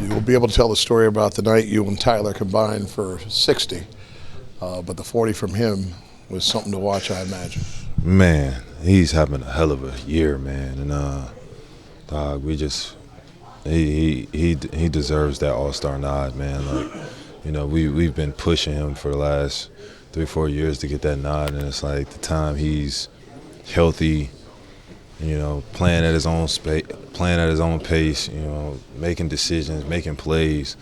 You'll be able to tell the story about the night you and Tyler combined for 60, but the 40 from him was something to watch, I imagine. Man, he's having a hell of a year, man, and dog, he deserves that All-Star nod, man. Like, we've been pushing him for the last 3-4 years to get that nod, and it's like the time he's healthy, playing at his own pace, making decisions, making plays.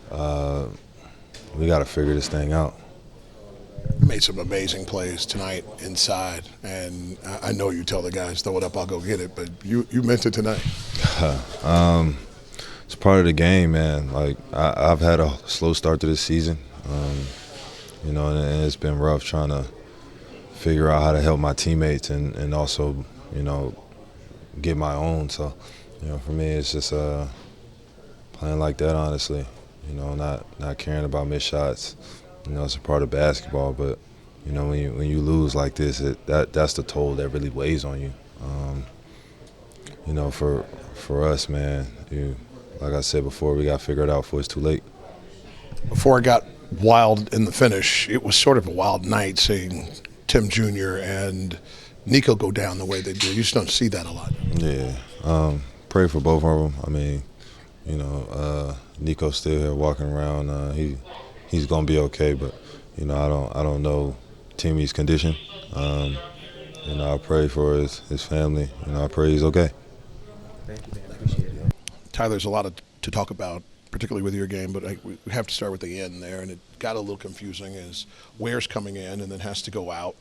We got to figure this thing out. You made some amazing plays tonight inside, and I know you tell the guys, throw it up, I'll go get it, but you meant it tonight. It's part of the game, man. Like, I've had a slow start to this season, and it's been rough trying to figure out how to help my teammates and also, get my own. So, for me, it's just playing like that, honestly. Not caring about missed shots. It's a part of basketball, but when you lose like this, that's the toll that really weighs on you. For us, man, like I said before, we got to figure it out before it's too late. Before it got wild in the finish, it was sort of a wild night seeing Tim Jr. and Nico go down the way they do. You just don't see that a lot. Yeah. Pray for both of them. I mean, Nico's still here walking around. He's gonna be okay, but I don't know Timmy's condition. I pray for his family. I pray he's okay. Thank you, man. Appreciate it. Tyler, there's a lot to talk about, particularly with your game, but we have to start with the end there, and it got a little confusing as Ware's coming in and then has to go out,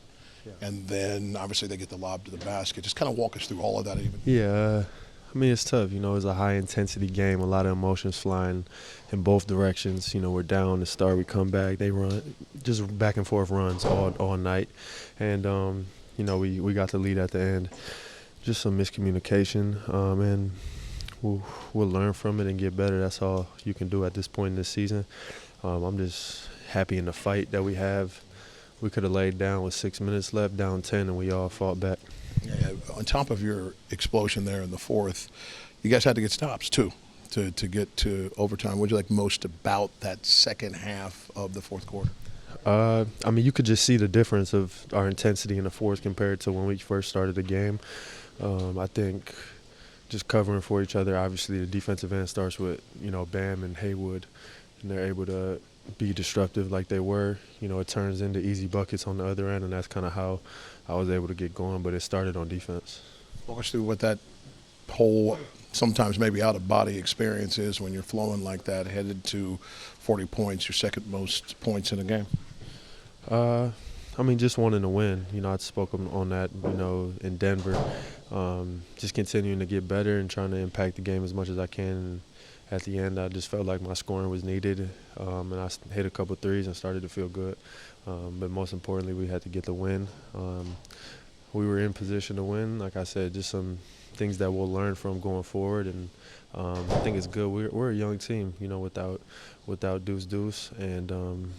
and then obviously they get the lob to the basket. Just kind of walk us through all of that even. Yeah, I mean, it's tough. It's a high-intensity game, a lot of emotions flying in both directions. We're down to start, we come back, they run, just back-and-forth runs all night. And, we got the lead at the end. Just some miscommunication, and we'll learn from it and get better. That's all you can do at this point in this season. I'm just happy in the fight that we have. We could have laid down with 6 minutes left, down 10, and we all fought back. Yeah, on top of your explosion there in the fourth, you guys had to get stops too to get to overtime. What did you like most about that second half of the fourth quarter? You could just see the difference of our intensity in the fourth compared to when we first started the game. I think just covering for each other. Obviously, the defensive end starts with Bam and Haywood, and they're able to be disruptive like they were. It turns into easy buckets on the other end, and that's kind of how I was able to get going, but it started on defense. Walk us through what that whole sometimes maybe out-of-body experience is when you're flowing like that, headed to 40 points, your second most points in a game. Just wanting to win. I spoke on that, in Denver. Just continuing to get better and trying to impact the game as much as I can. And at the end, I just felt like my scoring was needed, and I hit a couple threes and started to feel good. But most importantly, we had to get the win. We were in position to win. Like I said, just some things that we'll learn from going forward, and I think it's good. We're a young team, without Deuce, and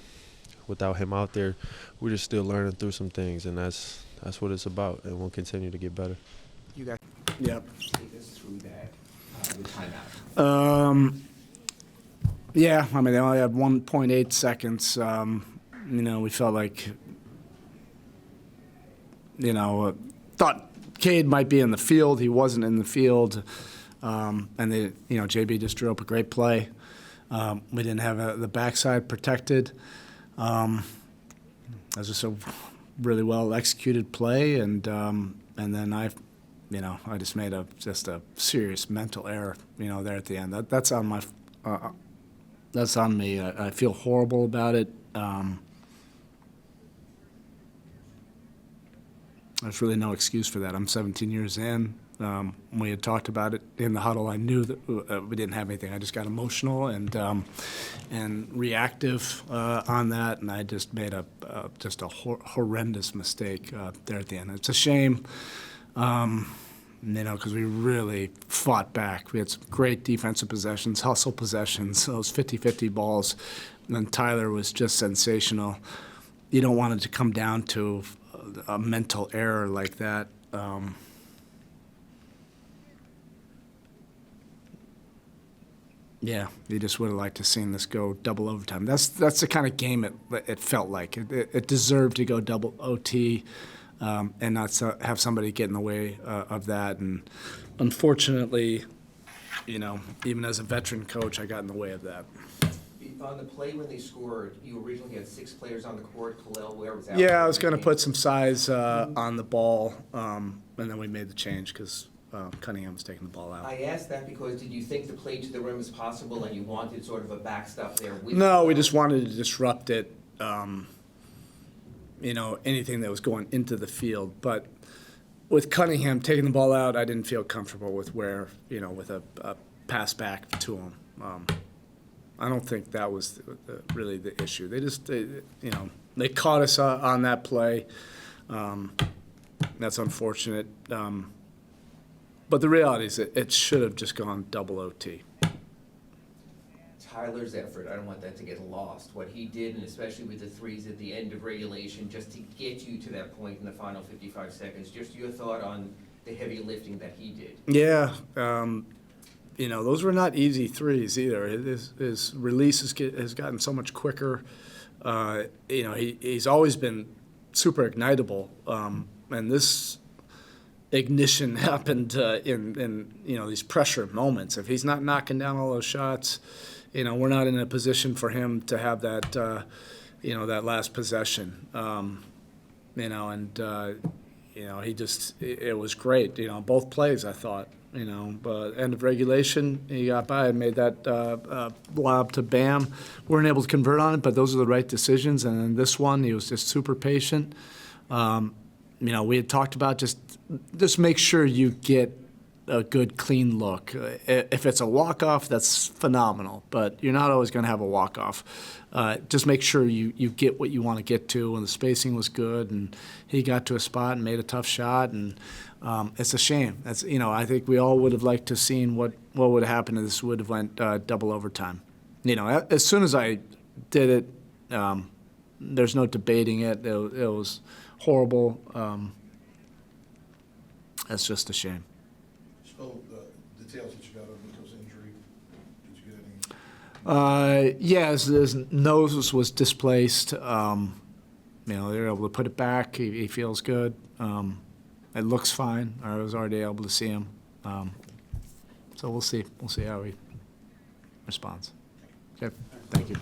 without him out there, we're just still learning through some things, and that's what it's about, and we'll continue to get better. You guys Yep. take us through that the timeout. Yeah, they only had 1.8 seconds. We felt like, thought Cade might be in the field. He wasn't in the field. And JB just drew up a great play. We didn't have the backside protected. It was just a really well executed play, and then I just made a serious mental error, there at the end. That's on my, that's on me. I feel horrible about it. There's really no excuse for that. I'm 17 years in. We had talked about it in the huddle. I knew that we didn't have anything. I just got emotional and reactive on that, and I just made a horrendous mistake there at the end. It's a shame, because we really fought back. We had some great defensive possessions, hustle possessions, those 50-50 balls, and then Tyler was just sensational. You don't want it to come down to a mental error like that. Yeah, you just would have liked to seen this go double overtime. That's the kind of game it felt like. It deserved to go double OT, and not have somebody get in the way of that. And unfortunately, even as a veteran coach, I got in the way of that. On the play when they scored, you originally had 6 players on the court. Khalil Ware was out. Yeah, I was going to put some size on the ball, and then we made the change because Cunningham was taking the ball out. I asked that because did you think the play to the rim was possible and you wanted sort of a backstop there? No, we just wanted to disrupt it, anything that was going into the field. But with Cunningham taking the ball out, I didn't feel comfortable with Ware, with a pass back to him. I don't think that was really the issue. They caught us on that play. That's unfortunate. But the reality is it should have just gone double OT. Tyler's effort, I don't want that to get lost. What he did, and especially with the threes at the end of regulation, just to get you to that point in the final 55 seconds, just your thought on the heavy lifting that he did. Yeah. Those were not easy threes either. His release has gotten so much quicker. He's always been super ignitable, and this ignition happened in these pressure moments. If he's not knocking down all those shots, we're not in a position for him to have that that last possession. It was great. Both plays I thought. But end of regulation, he got by and made that lob to Bam. Weren't able to convert on it, but those are the right decisions. And then this one, he was just super patient. We had talked about just make sure you get a good, clean look. If it's a walk-off, that's phenomenal, but you're not always going to have a walk-off. Just make sure you get what you want to get to, and the spacing was good, and he got to a spot and made a tough shot, and it's a shame. That's I think we all would have liked to have seen what would have happened if this would have went double overtime. As soon as I did it, there's no debating it. It was horrible. That's just a shame. Still, the details that you got of Nico's injury, did you get any? Yes, his nose was displaced. They were able to put it back. He feels good. It looks fine. I was already able to see him. So we'll see. We'll see how he responds. Okay, thank you.